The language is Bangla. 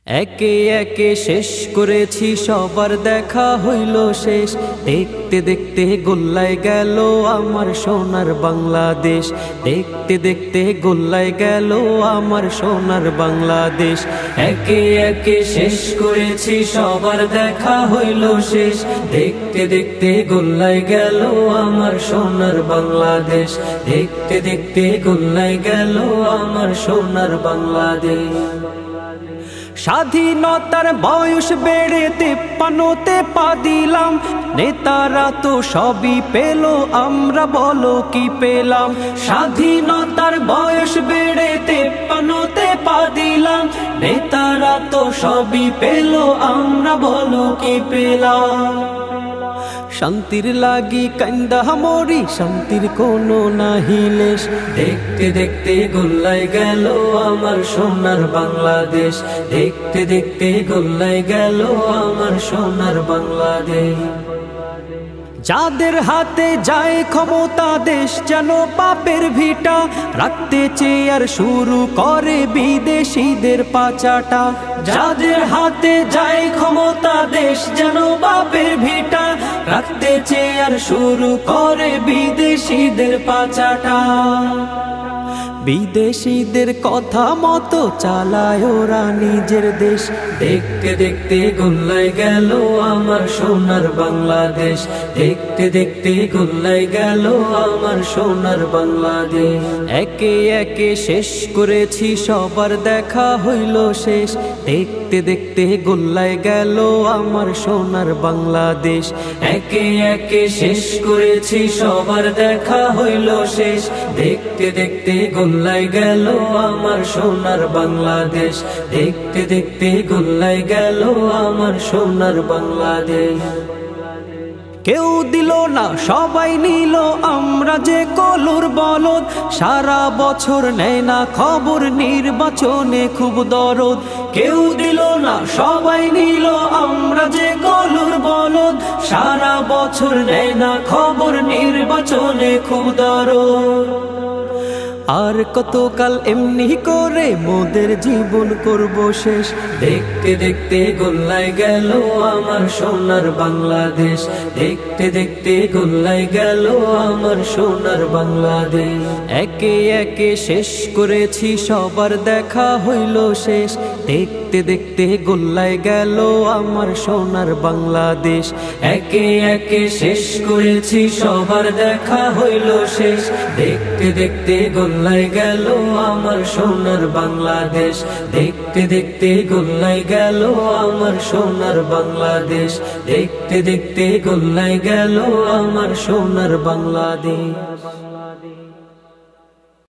একে একে শেষ করেছি সবার দেখা হইল শেষ। দেখতে দেখতে গোল্লায় গেল আমার সোনার বাংলাদেশ। দেখতে দেখতে গোল্লায় গেল আমার সোনার বাংলাদেশ। একে একে শেষ করেছি সবার দেখা হইল শেষ। দেখতে দেখতে গোল্লায় গেল আমার সোনার বাংলাদেশ। দেখতে দেখতে গোল্লায় গেল আমার সোনার বাংলাদেশ। স্বাধীনতার বয়স বেড়ে 53তে পা দিলাম। নেতারা তো সবই পেল, আমরা বলো কি পেলাম। স্বাধীনতার বয়স বেড়ে 53তে পা দিলাম। নেতারা তো সবই পেল, আমরা বলো কি পেলাম। শান্তির লাগি কান্দা মরি, শান্তির কোনো নাহি লেশ। দেখতে দেখতে গোল্লায় গেল আমার সোনার বাংলাদেশ। দেখতে দেখতে গোল্লায় গেল আমার সোনার বাংলাদেশ। যাদের হাতে যায় ক্ষমতা দেশ যেন পাপের ভিটা। রাখতে চেয়ার শুরু করে বিদেশিদের পাচাটা। যাদের হাতে যায় ক্ষমতা দেশ যেন পাপের ভিটা। রাখতে চেয়ার শুরু করে বিদেশিদের পাচাটা। বিদেশিদের কথা মতো চালায় ওরা নিজের দেশ। দেখতে দেখতে গোল্লায় গেল আমার সোনার বাংলাদেশ। দেখতে দেখতে গোল্লায় গেল আমার সোনার বাংলাদেশ। একে একে শেষ করেছি সবার দেখা হইল শেষ। দেখতে দেখতে গোল্লায় গেল আমার সোনার বাংলাদেশ। একে একে শেষ করেছি সবার দেখা হইল শেষ। দেখতে দেখতে গোল্লায় গেল আমার সোনার বাংলাদেশ। দেখতে দেখতে গোল্লায় গেল আমার সোনার বাংলাদেশ। কেউ দিল না সবাই নিল, আমরা যে কলুর বলদ। সারা বছর নেয় না খবর, নির্বাচনে খুব দরদ। কেউ দিল না সবাই নিল, আমরা যে কলুর বলদ। সারা বছর নেয় না খবর, নির্বাচনে খুব দরদ। আর কতকাল এমনি করে মোদের জীবন করব শেষ। দেখতে দেখতে গোল্লায় গেল আমার সোনার বাংলাদেশ। দেখতে দেখতে গোল্লায় গেল আমার সোনার বাংলাদেশ। একে একে শেষ করেছি সবার দেখা হইল শেষ। দেখতে দেখতে গোল্লায় গেল আমার সোনার বাংলাদেশ। একে একে শেষ করেছি সবার দেখা হইল শেষ। দেখতে দেখতে গোল্লায় গেল আমার সোনার বাংলাদেশ। দেখতে দেখতে গোল্লায় গেল আমার সোনার বাংলাদেশ। দেখতে দেখতে গোল্লায় গেল আমার সোনার বাংলাদেশ।